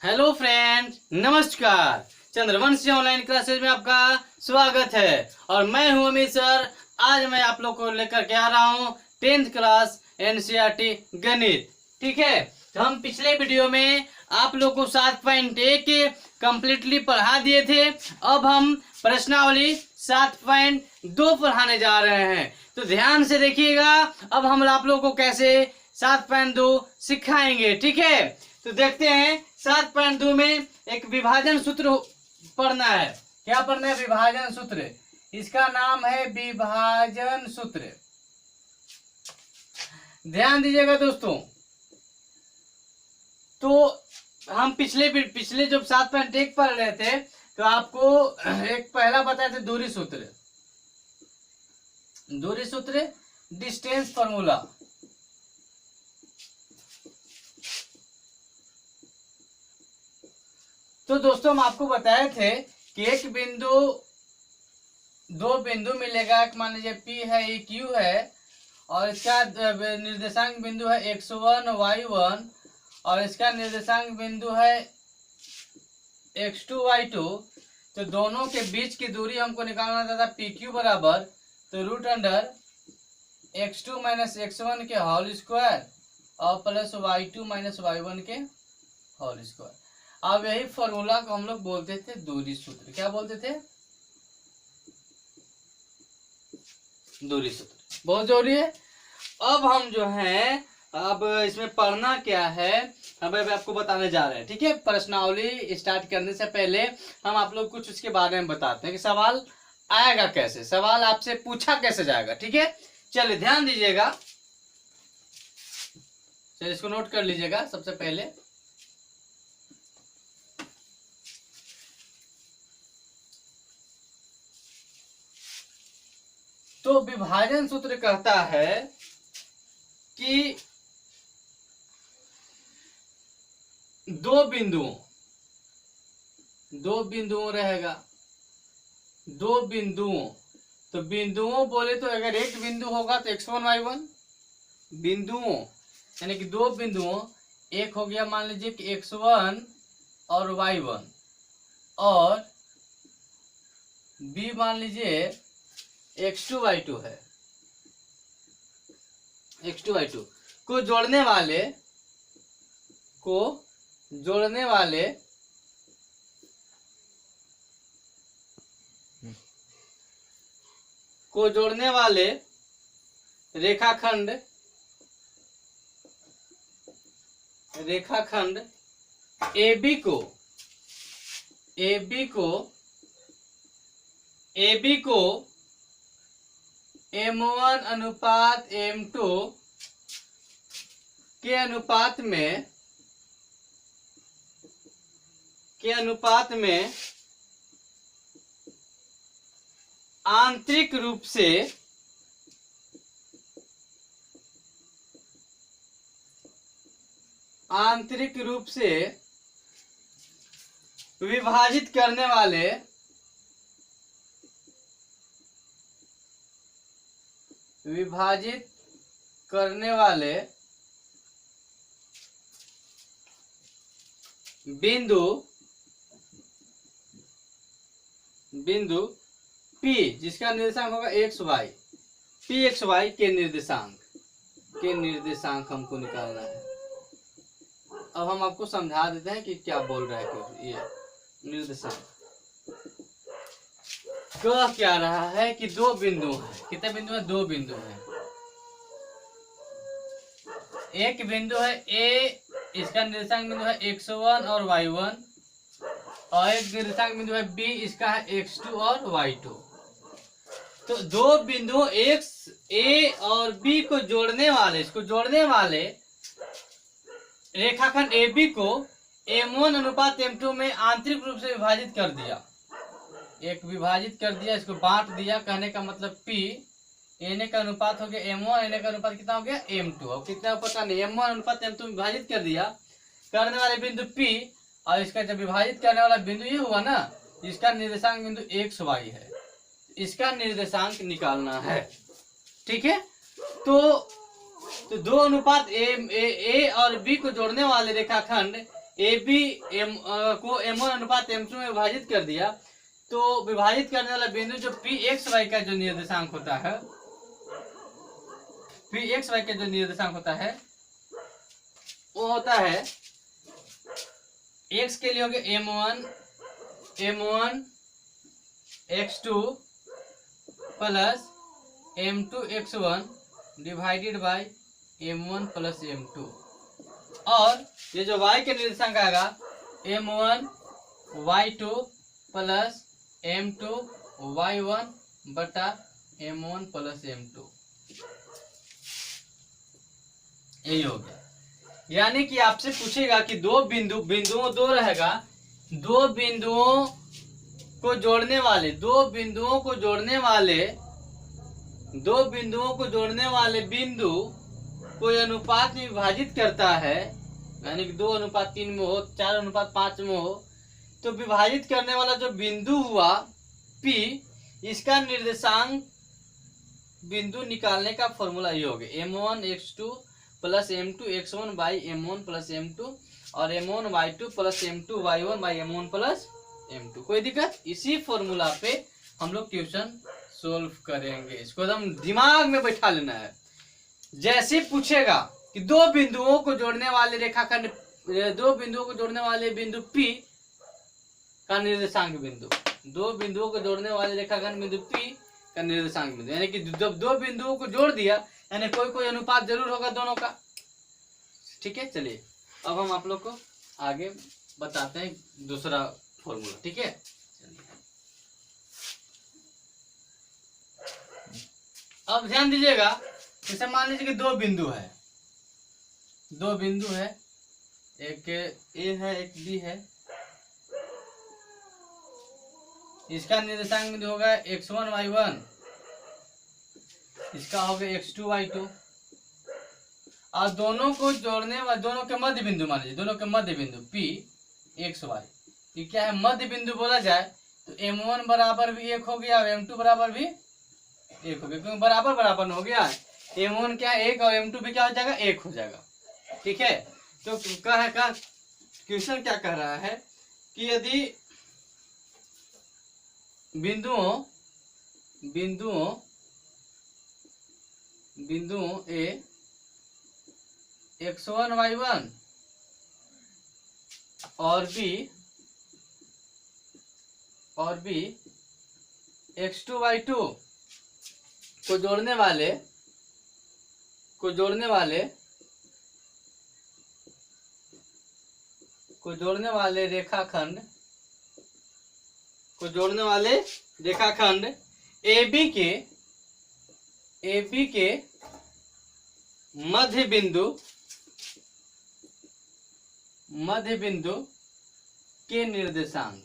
Hello friends, नमस्कार। Chandravanshi online classes में आपका स्वागत है और मैं हूं अमित सर। आज मैं आप लोग को लेकर के आ रहा हूं 10th क्लास एनसीईआरटी गणित। ठीक है, तो हम पिछले वीडियो में आप लोग को 7.1 कंप्लीटली पढ़ा दिए थे। अब हम प्रश्नावली 7.2 पढ़ाने जा रहे हैं, तो ध्यान से देखिएगा। अब हम आप लोग को कैसे 7.2 सिखाएंगे। ठीक है, तो देखते हैं 7.2 में एक विभाजन सूत्र पढ़ना है। क्या पढ़ना है? विभाजन सूत्र। इसका नाम है विभाजन सूत्र। ध्यान दीजिएगा दोस्तों। तो हम पिछले जब 7.1 पढ़ रहे थे तो आपको एक पहला बताए थे दूरी सूत्र। दूरी सूत्र, डिस्टेंस फॉर्मूला। तो दोस्तों हम आपको बताए थे कि एक बिंदु, दो बिंदु मिलेगा। एक मान लीजिए P है, ये Q है और इसका निर्देशांक बिंदु है x1 y1 और इसका निर्देशांक बिंदु है x2 y2। तो दोनों के बीच की दूरी हमको निकालना था PQ बराबर तो root under x2 minus x1 के होल स्क्वायर और प्लस y2 माइनस y1 के होल स्क्वायर। अब यही फॉर्मूला को हम लोग बोलते थे दूरी सूत्र। क्या बोलते थे? दूरी सूत्र। बहुत जरूरी है। अब हम जो है अब इसमें पढ़ना क्या है, अब आपको बताने जा रहे हैं। ठीक है, प्रश्नावली स्टार्ट करने से पहले हम आप लोग कुछ उसके बारे में बताते हैं कि सवाल आएगा कैसे, सवाल आपसे पूछा कैसे जाएगा। ठीक है, चलिए ध्यान दीजिएगा। चलिए इसको नोट कर लीजिएगा सबसे पहले। तो विभाजन सूत्र कहता है कि दो बिंदुओं रहेगा। दो बिंदुओं, तो बिंदुओं बोले तो अगर एक बिंदु होगा तो x1 y1 बिंदुओं, यानी कि दो बिंदुओं। एक हो गया मान लीजिए कि x1 और y1 और b मान लीजिए x2 y2 है। x2 y2 को जोड़ने वाले रेखाखंड AB को M1 अनुपात M2 के अनुपात में आंतरिक रूप से विभाजित करने वाले बिंदु P जिसका निर्देशांक होगा xy, PXY के निर्देशांक हमको निकालना है। अब हम आपको समझा देते हैं कि क्या बोल रहा है। कि ये निर्देशांक कह क्या रहा है कि दो बिंदु है। कितने बिंदु है? दो बिंदु है। एक बिंदु है A, इसका निर्देशांक बिंदु है x1 और y1 और एक निर्देशांक बिंदु है B, इसका है x2 और y2। तो दो बिंदु x, A और B को जोड़ने वाले रेखाखंड AB को M1 अनुपात M2 में आंतरिक रूप से विभाजित कर दिया। इसको बांट दिया। कहने का मतलब P एन का अनुपात हो गया M1, एन का अनुपात कितना हो गया M2। और कितना पता नहीं, M1 अनुपात M2 में विभाजित कर दिया करने वाले बिंदु P, और इसका जब विभाजित करने वाला बिंदु ये हुआ ना, इसका निर्देशांक बिंदु xy है। इसका निर्देशांक निकालना है। ठीक है, तो दो अनुपात ए और बी को जोड़ने वाले रेखाखंड ए बी को M1 अनुपात M2 में विभाजित कर दिया, तो विभाजित करने वाला बिंदु जो पी एक्स वाई का जो निर्देशांक होता है, पी एक्स वाई का जो निर्देशांक होता है वो होता है एक्स के लिए हो गया M1 x2 plus M2 x1 divided by M1 plus M2, और ये जो y के निर्देशांक आएगा M1 y2 plus M2 y1 बटा M1 प्लस M2, यही हो गया। यानी कि आपसे पूछेगा कि दो बिंदुओं दो रहेगा, दो बिंदुओं को जोड़ने वाले बिंदु कोई अनुपात में विभाजित करता है, यानी कि 2:3 में हो, 4:5 में हो, तो विभाजित करने वाला जो बिंदु हुआ P, इसका निर्देशांक बिंदु निकालने का फॉर्मूला ये हो गया M1 x2 plus M2 x1 by M1 plus M2 और M1 y2 plus M2 y1 by M1 plus M2। कोई दिक्कत? इसी फॉर्मूला पे हम लोग क्वेश्चन सोल्व करेंगे, इसको एकदम दिमाग में बैठा लेना है। जैसे पूछेगा कि दो बिंदुओं को जोड़ने वाले रेखाखंड, दो बिंदुओं को जोड़ने वाले बिंदु P का निर्देशांक बिंदु, दो बिंदुओं को जोड़ने वाले रेखाखंड बिंदु P का निर्देशांक बिंदु, यानी कि जब दो बिंदुओं को जोड़ दिया यानी कोई अनुपात जरूर होगा दोनों का। ठीक है, चलिए अब हम आप लोग को आगे बताते हैं दूसरा फॉर्मूला। ठीक है, अब ध्यान दीजिएगा, जैसे मान लीजिए कि दो बिंदु है, एक ए है एक बी है, इसका निर्देशांक बिंदु होगा x1 y1, इसका हो गया x2 y2, और दोनों को जोड़ने वाले दोनों के मध्य बिंदु मान लीजिए, दोनों के मध्य बिंदु P x y, ये क्या है मध्य बिंदु बोला जाए तो M1 बराबर भी 1 हो गया और M2 बराबर भी 1 हो गया, क्योंकि बराबर हो गया। M1 क्या 1 और M2 भी क्या हो जाएगा 1 हो जाएगा। ठीक है, तो क्वेश्चन क्या कह रहा है कि यदि बिंदुओं ए x1 y1 और बी x2 y2 को जोड़ने वाले रेखाखंड AB के मध्य बिंदु के निर्देशांक,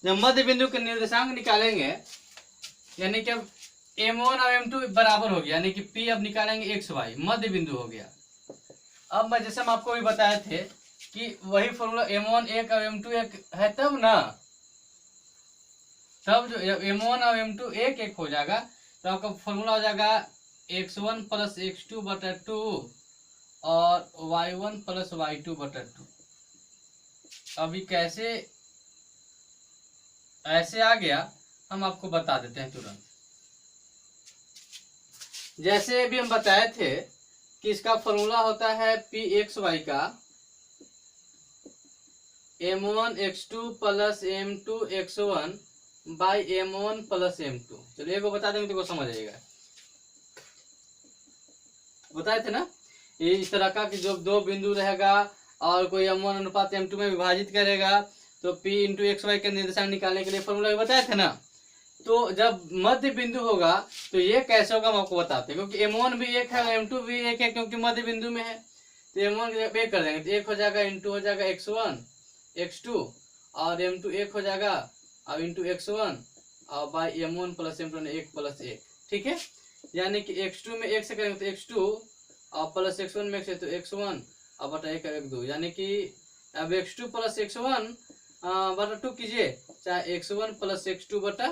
जब मध्य बिंदु के निर्देशांक निकालेंगे यानी कि अब M1 और M2 बराबर हो गया, यानी कि P अब निकालेंगे XY, मध्य बिंदु हो गया। अब मैं जैसे हम आपको भी बताए थे कि वही फॉर्मूला M1 1 और M2 1 है तब ना, तब जो M1 और M2 1 हो जाएगा तो आपका फॉर्मूला हो जाएगा x1 प्लस x2 बटा 2 और y1 प्लस y2 बटा 2। अभी कैसे ऐसे आ गया हम आपको बता देते हैं तुरंत। जैसे अभी हम बताए थे कि इसका फॉर्मूला होता है pxy का m1 x2 plus m2 x1 by M1 plus M2। चलिए को बता देंगे तो समझ आएगा। बताए थे ना, ये इस तरह का कि जो दो बिंदु रहेगा और कोई M1 अनुपात M2 में विभाजित करेगा तो P इंटू XY के निर्देशांक निकालने के लिए फॉर्मूला भी बताए थे ना। तो जब मध्य बिंदु होगा तो ये कैसे होगा हम आपको बताते हैं, क्योंकि M1 भी 1 है और M2 भी 1 है, क्योंकि मध्य बिंदु में है। तो M1 1 कर देंगे तो 1 हो जाएगा, इंटू हो जाएगा x1 x2 और M2 1 हो जाएगा अब इंटू x1 और by M1 plus M2 1 plus 1। ठीक है, यानी कि x2 में 1 से करेंगे तो x2 और प्लस x1 में 1 से तो x1 और बटा 1 1 2, यानी कि अब x2 प्लस x1 बटा 2 कीजिए, चाहे x1 प्लस x2 बटा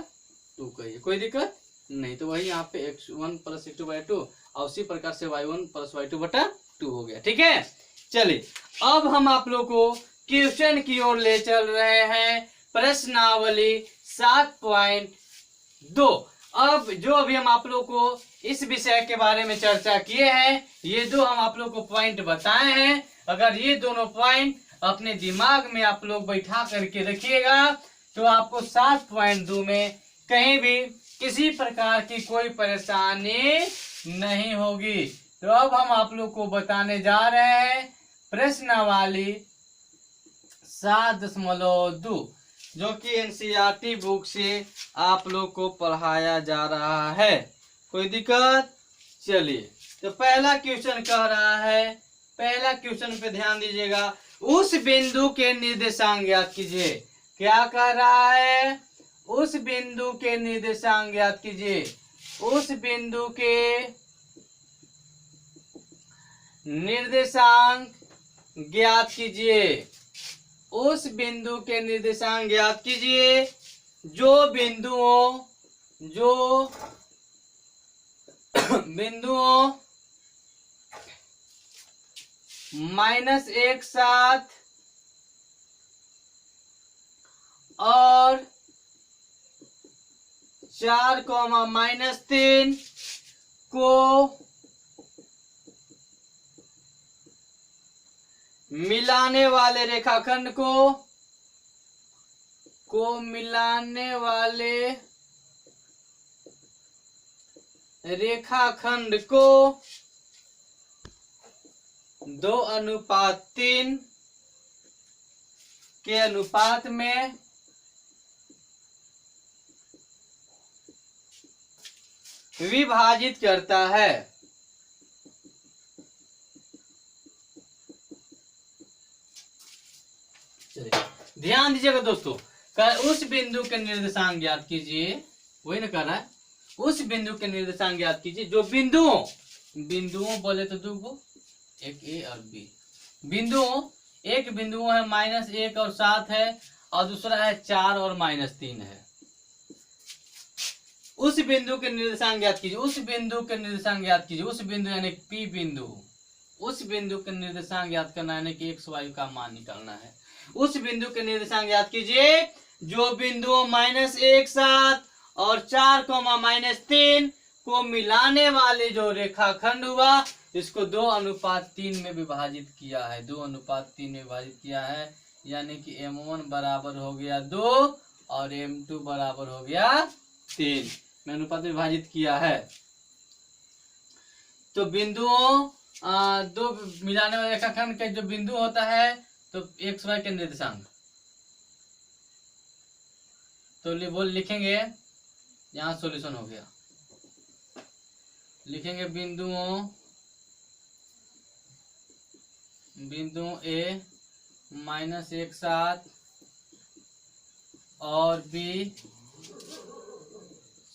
2 कहिए, कोई दिक्कत नहीं। तो वही यहाँ पे x1 प्लस x2 बटा 2 और उसी प्रकार से y1 प्लस y2 बटा 2 हो गया। ठीक है, चलिए अब हम आप लोग को क्वेश्चन की ओर ले चल रहे हैं। प्रश्नावली 7.2। अब जो अभी हम आप लोग को इस विषय के बारे में चर्चा किए हैं, ये दो हम आप लोग को पॉइंट बताए हैं। अगर ये दोनों पॉइंट अपने दिमाग में आप लोग बैठा करके रखिएगा तो आपको 7.2 में कहीं भी किसी प्रकार की कोई परेशानी नहीं होगी। तो अब हम आप लोग को बताने जा रहे हैं प्रश्नावली 7.2 जो कि एनसीईआरटी बुक से आप लोग को पढ़ाया जा रहा है। कोई दिक्कत? चलिए, तो पहला क्वेश्चन कह रहा है, पहला क्वेश्चन पे ध्यान दीजिएगा। उस बिंदु के निर्देशांक ज्ञात कीजिए। क्या कह रहा है? उस बिंदु के निर्देशांक ज्ञात कीजिए। उस बिंदु के निर्देशांक ज्ञात कीजिए। उस बिंदु के निर्देशांक ज्ञात कीजिए जो बिंदुओं -1 7 और 4, -3 को मिलाने वाले रेखाखंड को मिलाने वाले रेखाखंड को 2:3 के अनुपात में विभाजित करता है। ध्यान दीजिएगा दोस्तों, उस बिंदु के निर्देशांक ज्ञात कीजिए। वही ना कर रहा है, उस बिंदु के निर्देशांक ज्ञात कीजिए जो बिंदुओं बोले तो दो गो, एक ए और बी बिंदुओं। एक बिंदु है -1 और 7 है और दूसरा है 4 और -3 है। उस बिंदु के निर्देशांक ज्ञात कीजिए। उस बिंदु के निर्देशांक ज्ञात कीजिए। उस बिंदु यानी पी बिंदु, उस बिंदु के निर्देशांक ज्ञात करना यानी कि x y का मान निकालना है। उस बिंदु के निर्देशांक ज्ञात कीजिए जो बिंदुओं -1 7 और 4, -3 को मिलाने वाले जो रेखाखंड हुआ, इसको 2:3 में विभाजित किया है। 2:3 में विभाजित किया है, यानी कि m1 बराबर हो गया 2 और m2 बराबर हो गया 3 में अनुपात विभाजित किया है। तो बिंदुओं दो मिलाने वाले रेखाखंड के जो बिंदु होता है तो x y के निर्देशांक तो वो लिखेंगे, यहाँ सॉल्यूशन हो गया। लिखेंगे बिंदुओं A -1 7 और B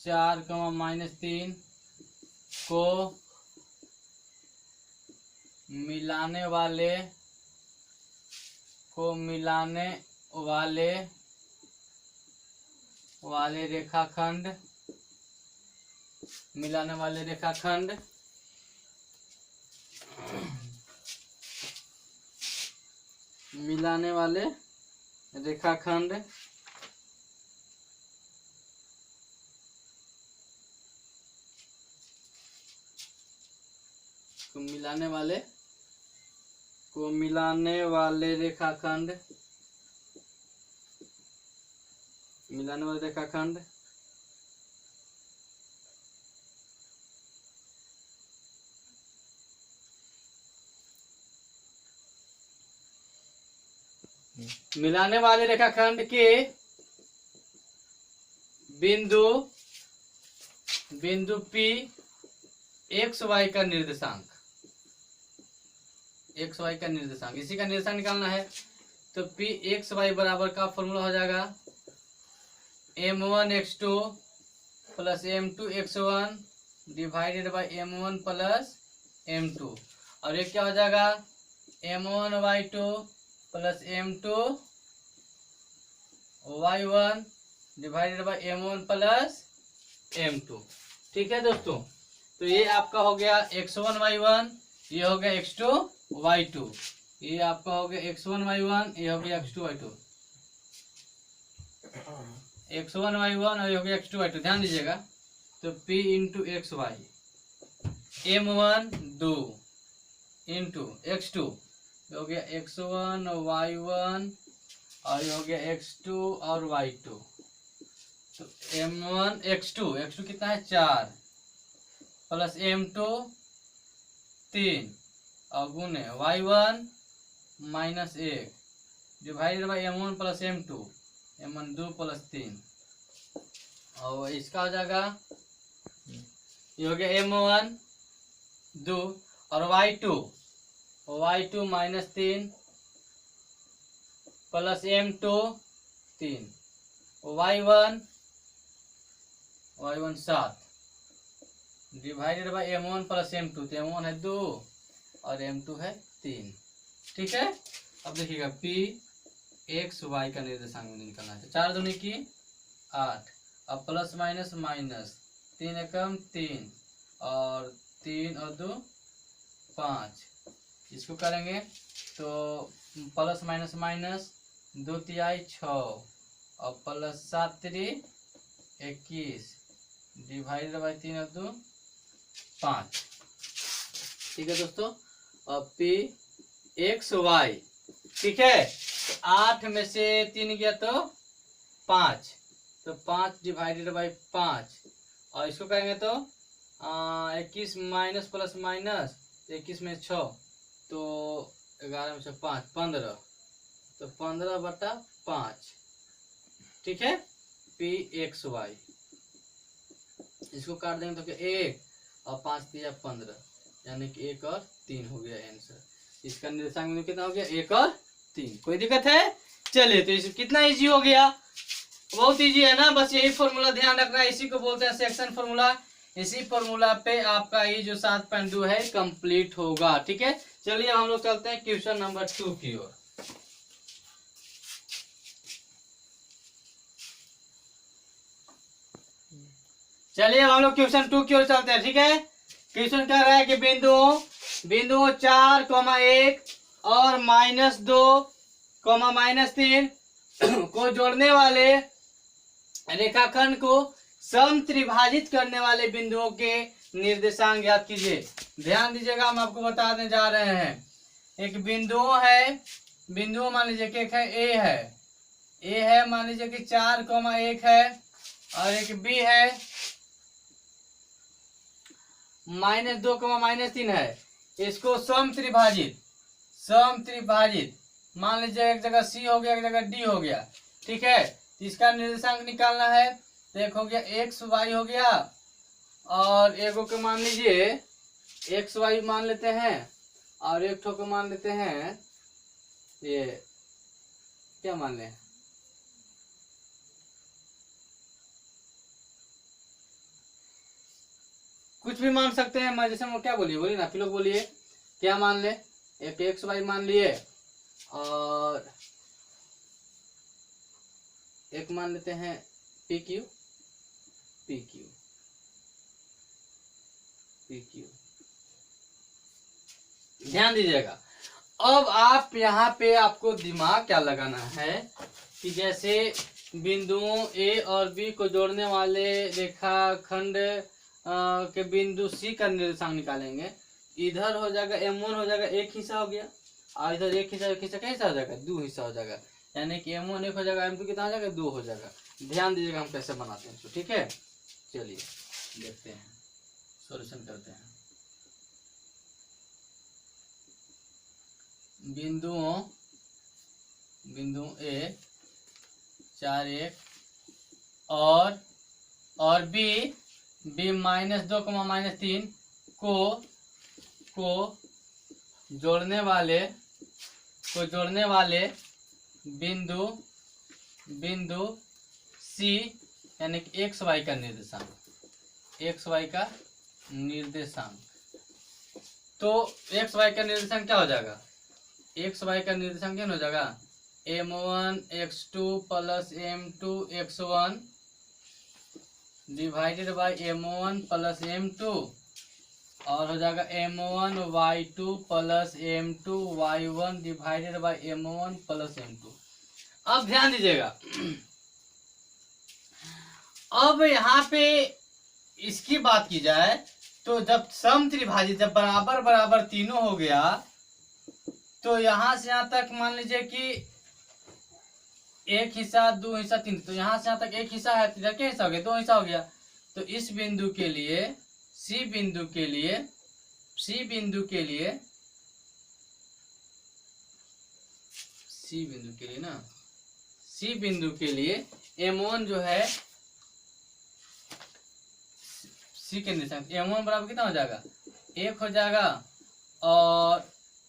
4, -3 को मिलाने वाले रेखाखंड मिलाने वाले रेखाखंड के बिंदु P x y का निर्देशांक, इसी का निर्देशांक निकालना है। तो P x y बराबर का फॉर्मूला हो जाएगा m1 x2 plus m2 x1 divided by m1 plus m2, और ये क्या हो जाएगा m1 y2 plus m2 y1 divided by m1 plus m2। ठीक है दोस्तों, तो ये आपका हो गया x1y1, ये हो गया x2y2, ये आपका हो गया x1y1, ये हो गया x2y2, x1y1 और ये हो गया x2y2। ध्यान दीजिएगा। तो p into X Y, m1 2 into x2 हो गया x1 y1 और ये हो गया x2 और y2। तो m1 x2 कितना है 4 प्लस m2 3 और गुने y1 minus 1 divided by m1 plus m2, m1 2 plus 3 और इसका हो जाएगा, ये हो गया m1 2 और y2 minus 3 plus m2 3 y1 7 divided by m1 plus m2, तो m1 है 2 और m2 है 3। ठीक है। अब देखिएगा p x y का निर्देशांक निकालना है। 4 दूनी की 8, अब प्लस माइनस माइनस 3 एकम 3 और 3 और 2 5, इसको करेंगे तो प्लस माइनस माइनस 2 तिहाई 6 और प्लस 7 3 21 डिवाइडेड बाई 3 और 2 5। ठीक है दोस्तों। अब p x y, ठीक है, 8 में से 3 गया तो 5, तो 5 डिवाइडेड बाई 5 और इसको करेंगे तो 21 माइनस प्लस माइनस 21 में 6 तो 11 में से 5 15, तो 15/5। ठीक है। p x y, इसको काट देंगे तो 1 और 5 दिया 15, यानी कि 1 और 3 हो गया आंसर। इसका निर्देशांक कितना हो गया 1 और 3। कोई दिक्कत है? चलिए, तो इसे कितना इजी हो गया, बहुत इजी है ना। बस यही फॉर्मूला ध्यान रखना है, इसी को बोलते हैं सेक्शन फॉर्मूला। इसी फॉर्मूला पे आपका ये जो 7.2 है कंप्लीट होगा। ठीक है। चलिए हम लोग चलते हैं क्वेश्चन नंबर 2 की ओर। चलिए हम लोग क्वेश्चन 2 की ओर चलते हैं। ठीक है। क्वेश्चन कह रहा है कि बिंदु 4,1 और -2, -3 को जोड़ने वाले रेखाखंड को समत्रिभाजित करने वाले बिंदुओं के निर्देशांक ज्ञात कीजिए। ध्यान दीजिएगा, हम आपको बताने जा रहे हैं। एक बिंदु मान लीजिए कि एक है ए है मान लीजिए कि 4,1 है और एक बी है -2, -3 है। इसको समत्रिभाजित मान लीजिए, एक जगह सी हो गया, एक जगह डी हो गया। ठीक है। इसका निर्देशांक निकालना है। तो एक हो गया एक्स वाई हो गया और एगो को मान लीजिए एक्स वाई मान लेते हैं और एक ठो को मान लेते हैं, ये क्या मान लें, कुछ भी मान सकते हैं। मैं जैसे क्या बोलिए ना, फिर लोग बोलिए क्या मान ले। एक एक्स वाई मान लिए और एक मान लेते हैं पी क्यू। ध्यान दीजिएगा। अब आप यहाँ पे आपको दिमाग क्या लगाना है कि जैसे बिंदुओं ए और बी को जोड़ने वाले रेखाखंड के बिंदु सी का निर्देशांक निकालेंगे। इधर हो जाएगा m1 हो जाएगा एक हिस्सा हो गया और इधर एक हिस्सा क्या हिस्सा हो जाएगा, 2 हिस्सा हो जाएगा। यानी कि m1 1 हो जाएगा, m2 कितना हो जाएगा 2 हो जाएगा। ध्यान दीजिएगा हम कैसे बनाते हैं। ठीक है। चलिए देखते हैं, सॉल्यूशन करते हैं। बिंदु ए 4,1 और बी -2, -3 को जोड़ने वाले बिंदु सी, यानी कि एक्स वाई का निर्देशांक, तो एक्स वाई का निर्देशांक क्या हो जाएगा, एक्स वाई का निर्देशांक क्या हो जाएगा, m1 x2 plus m2 x1 divided by m1 plus m2 और हो जाएगा m1y2 plus m2y1 divided by m1 plus m2। अब ध्यान दीजिएगा, अब यहाँ पे इसकी बात की जाए तो जब सम त्रिभाजी जब बराबर बराबर तीनों हो गया तो यहाँ से यहाँ तक मान लीजिए कि एक हिस्सा, दो हिस्सा, तीन, तो यहाँ से यहाँ तक एक हिस्सा है, इधर क्या हिस्सा हो गया, दो हिस्सा हो गया। तो इस बिंदु के लिए सी बिंदु के लिए सी बिंदु के लिए सी बिंदु के लिए ना सी बिंदु के लिए m1 जो है सी के निर्देशांक m1 बराबर कितना हो जाएगा, 1 हो जाएगा, और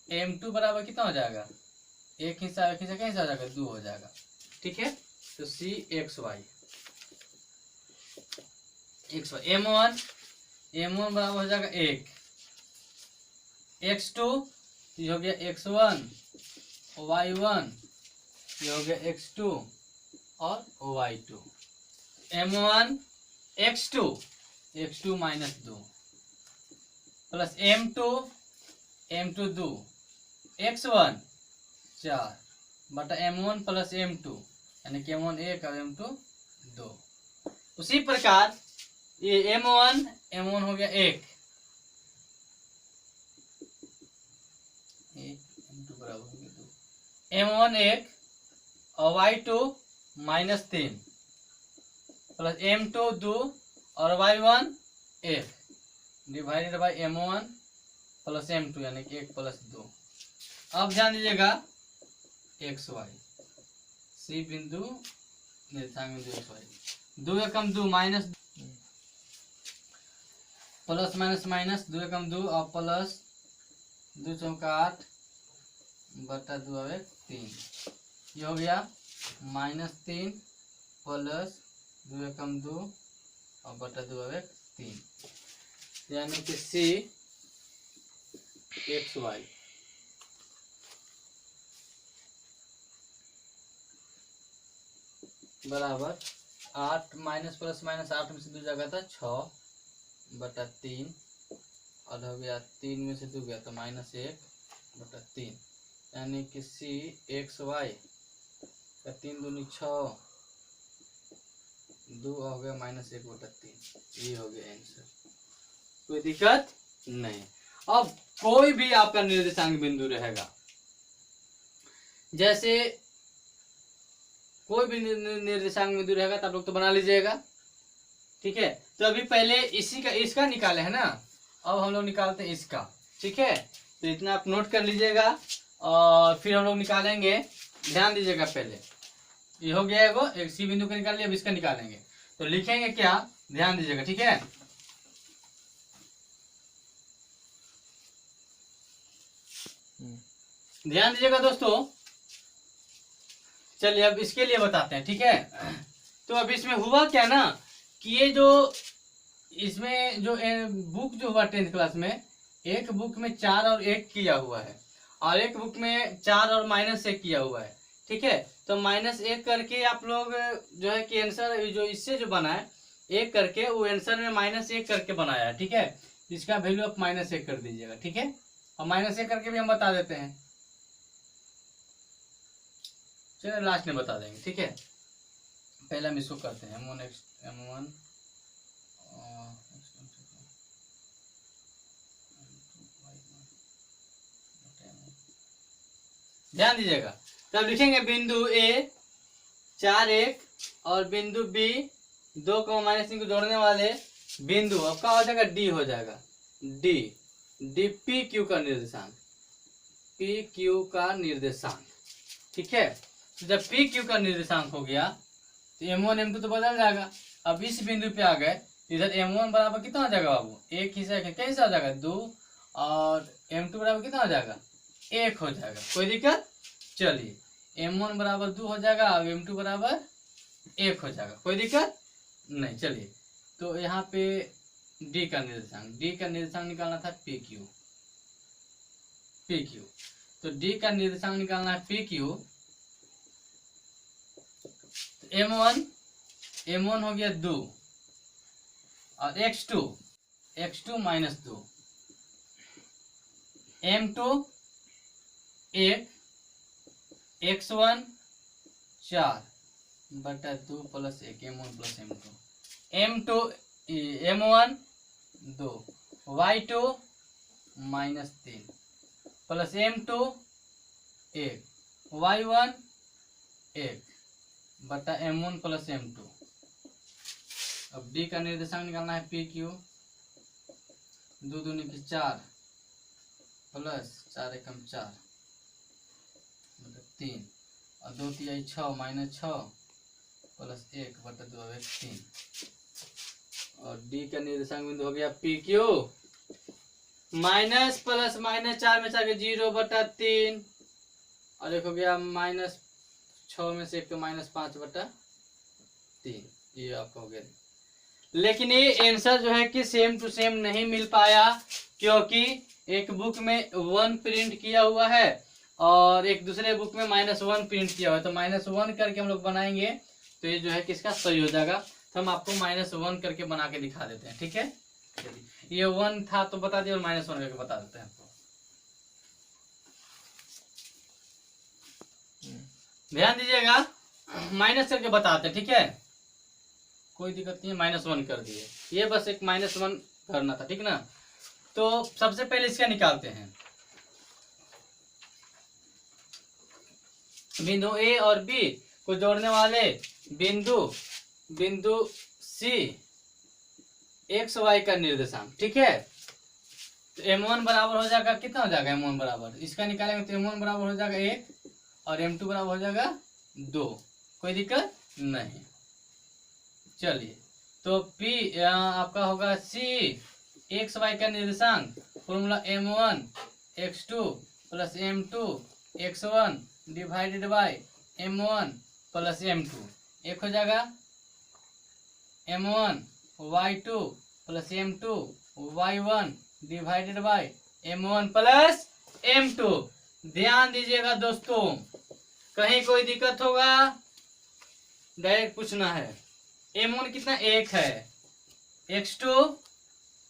m2 बराबर कितना हो जाएगा, एक हिस्सा क्या हिस्सा हो जाएगा, 2 हो जाएगा। ठीक है, तो सी एक्स वाई m1 बराबर हो जाएगा 1, x2 ये हो गया x1, y1 ये हो गया x2 और y2, m1 x2 minus 2 plus m2 2 x1 4 बटा m1 प्लस m2 यानी कि m1 1 और m2 2। उसी प्रकार ये m1 हो गया 1 m2 बराबर हो गया 2, m1 1 और y2 माइनस 3 प्लस m2 2 और y1 1 divided by m1 plus m2 यानी कि 1 प्लस 2। अब ध्यान दीजिएगा एक्स वाई सी बिंदु निर्देशांक बिंदु एक्स वाई, 2 एकम 2 माइनस प्लस माइनस माइनस 2 एकम 2 और प्लस 2 चौका 8 बटा 2 और 1 3, ये हो गया -3 प्लस 2 एकम 2 और बटा 2 और 1 3, यानी कि सी एक्स वाई बराबर 8 माइनस प्लस माइनस 8 में से 2 जाएगा था 6 बटा 3 और हो गया 3 में से 2 गया तो -1 बटा 3, यानी कि सी एक्स वाई का 3 दूनी 6 2 हो गया -1 बटा 3, ये हो गया आंसर। कोई दिक्कत नहीं। अब कोई भी आपका निर्देशांक बिंदु रहेगा, जैसे कोई भी निर्देशांक बिंदु रहेगा तो आप लोग तो बना लीजिएगा। ठीक है, तो अभी पहले इसका निकाले है ना, अब हम लोग निकालते हैं इसका। ठीक है, तो इतना आप नोट कर लीजिएगा और फिर हम लोग निकालेंगे। ध्यान दीजिएगा, पहले ये हो गया एगो एक सी बिंदु का निकाल लिया, अब इसका निकालेंगे तो लिखेंगे क्या, ध्यान दीजिएगा। ठीक है, ध्यान दीजिएगा दोस्तों। चलिए अब इसके लिए बताते हैं। ठीक है, तो अब इसमें हुआ क्या ना कि ये जो इसमें जो बुक जो हुआ 10th क्लास में, एक बुक में 4 और 1 किया हुआ है और एक बुक में 4 और -1 किया हुआ है। ठीक है, तो -1 करके आप लोग जो है कि आंसर जो इससे जो बना है 1 करके वो आंसर में -1 करके बनाया है। ठीक है, इसका वैल्यू आप -1 कर दीजिएगा। ठीक है, और -1 करके भी हम बता देते हैं, चलिए लास्ट में बता देंगे। ठीक है, पहले हम इसको करते हैं m1 ध्यान दीजिएगा। तब लिखेंगे बिंदु ए 4 1 और बिंदु बी 2 -3 को जोड़ने वाले बिंदु, अब क्या हो जाएगा, डी हो जाएगा। डी पी क्यू का निर्देशांक, पी क्यू का निर्देशांक। ठीक है, तो जब पी क्यू का निर्देशांक हो गया तो m1 m2 तो बदल जाएगा। अब इस बिंदु पे आ गए, इधर m1 बराबर कितना हो जाएगा बाबू, एक हिस्सा क्या हिस्सा हो जाएगा 2 और m2 बराबर कितना हो जाएगा 1 हो जाएगा। कोई दिक्कत, चलिए m1 बराबर 2 हो जाएगा और m2 बराबर 1 हो जाएगा। कोई दिक्कत नहीं। चलिए तो यहाँ पे डी का निर्देशांक निकालना था पी क्यू, तो डी का निर्देशांक निकालना है पी क्यू। m1 हो गया 2 और x2 -2 m2 1 x1 4 बटा 2 plus 1 m1 plus m2 m2 m1 2 y2 -3 plus m2 1 y1 1 बटा m1 प्लस m2। अब d का निर्देशांक निकालना है पी क्यू। 2 दूनी की 4 प्लस 4 एकम 4 बटा 3 और 2 तिहाई 6 -6 प्लस 1 बटा 2 1 3 और डी का निर्देशांक बिंदु हो गया P Q. Minus plus minus 4 में 4 के 0 बटा 3 और एक हो गया -6 में से 1 तो -5 बटा 3। ये आपका हो गया। लेकिन ये आंसर जो है कि सेम टू सेम नहीं मिल पाया, क्योंकि एक बुक में 1 प्रिंट किया हुआ है और एक दूसरे बुक में -1 प्रिंट किया हुआ है। तो -1 करके हम लोग बनाएंगे तो ये जो है किसका सही हो जाएगा। तो हम आपको -1 करके बना के दिखा देते हैं, ठीक है। चलिए, ये 1 था तो बता दिए और -1 करके बता देते हैं आपको। ध्यान दीजिएगा, माइनस करके बताते हैं, ठीक है। कोई दिक्कत नहीं है, -1 कर दिए। ये बस एक -1 करना था, ठीक ना। तो सबसे पहले इसका निकालते हैं। बिंदु ए और बी को जोड़ने वाले बिंदु सी एक्स वाई का निर्देशांक, ठीक है। तो m1 बराबर हो जाएगा, कितना हो जाएगा m1 बराबर, इसका निकालेंगे तो m1 बराबर हो जाएगा 1 और m2 बराबर हो जाएगा 2। कोई दिक्कत नहीं। चलिए, तो P आपका होगा C एक्स वाई का निर्देशांक, formula m1 x2 plus m2 x1 divided by m1 plus m2। एक हो जाएगा m1 y2 plus m2 y1 divided by m1 plus m2। ध्यान दीजिएगा दोस्तों, कहीं कोई दिक्कत होगा डायरेक्ट पूछना है। m1 कितना 1 है, x2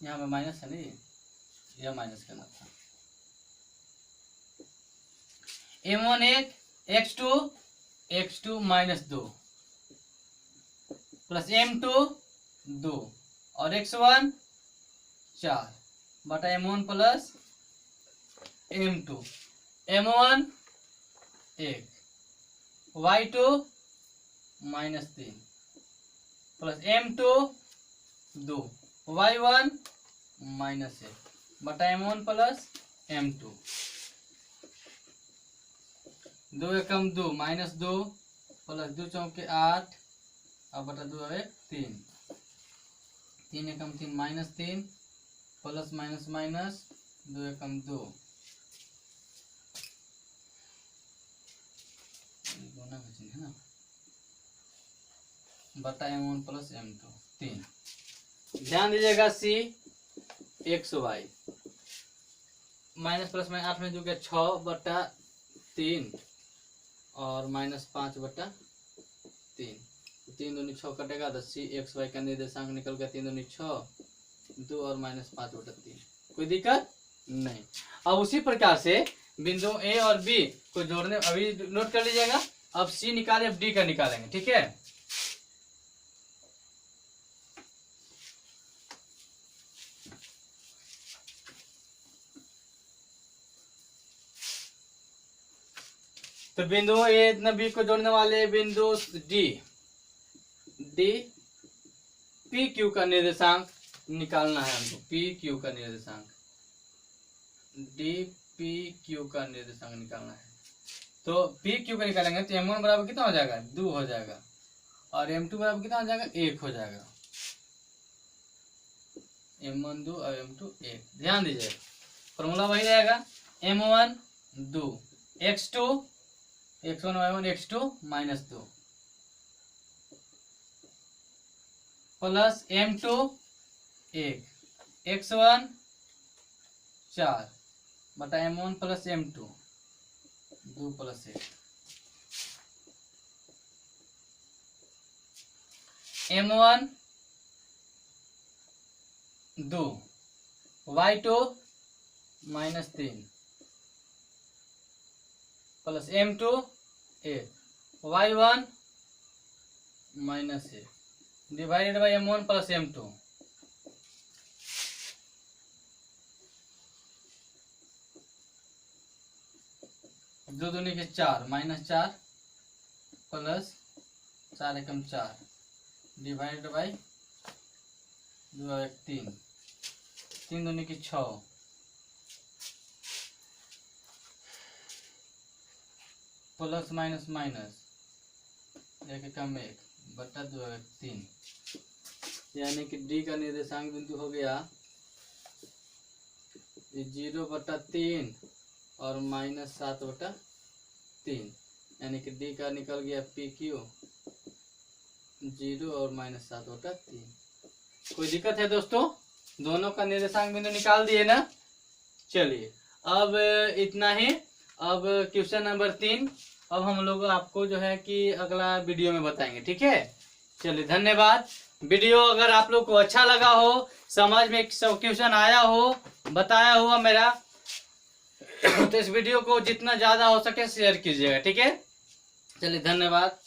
यहाँ पे माइनस है नहीं, यह माइनस करना था। m1 1 x2 -2 प्लस m2 2 और x1 4 बटा m1 plus m2। m1 1 y2 -3 plus m2 2 y1 -1 बटा m1 प्लस m2। 2 एकम 2 -2 प्लस 2 चौके 8 और बटा 2 1 3 3 एकम 3 -3 प्लस माइनस माइनस 2 एकम 2 है ना बटा m1 प्लस m2 3। ध्यान दीजिएगा सी एक्स वाई माइनस प्लस में 8 में जो गया 6 बटा 3 और -5 बटा 3। 3 दूनी 6 कटेगा तो सी एक्स वाई का निर्देशांक निकल गया 3 दूनी 6 2 और -5 बटा 3। कोई दिक्कत नहीं। अब उसी प्रकार से बिंदु ए और बी को जोड़ने, अभी नोट कर लीजिएगा। अब सी निकाले, अब डी का निकालेंगे, ठीक है। तो बिंदु ए न बी को जोड़ने वाले बिंदु डी पी क्यू का निर्देशांक निकालना है हमको। पी क्यू का निर्देशांक, डी पी क्यू का निर्देशांक निकालना है। तो पी क्यू का निकालेंगे तो m1 बराबर कितना हो जाएगा 2 हो जाएगा और m2 बराबर कितना हो जाएगा 1 हो जाएगा। m1 2 और m2 1। ध्यान दीजिए, फॉर्मूला वही रहेगा m1 2 x2 x1 y1 x2 -2 plus m2 1 x1 4 बटा m1 plus m2 2 plus 1। m1 2 y2 -3 plus m2 a, y1 minus a divided by m1 plus m2। दो दूनी के 4 minus 4 plus 4 Ekam 4 divided by 2 एक 3, 3 दूनी की 6 plus minus minus एक एकम 1 बटा 2 एक 3, यानी कि डी का निर्देशांक बिंदु हो गया 0/3 और माइनस 7/3, यानी कि डी का निकल गया PQ 0 और माइनस 7/3। कोई दिक्कत है दोस्तों? दोनों का निर्देशांक बिंदु निकाल दिए ना। चलिए अब इतना ही। अब क्वेश्चन नंबर 3 अब हम लोग आपको जो है कि अगला वीडियो में बताएंगे, ठीक है। चलिए धन्यवाद। वीडियो अगर आप लोग को अच्छा लगा हो, समझ में सब क्वेश्चन आया हो, बताया हुआ मेरा, तो इस वीडियो को जितना ज़्यादा हो सके शेयर कीजिएगा, ठीक है। चलिए धन्यवाद।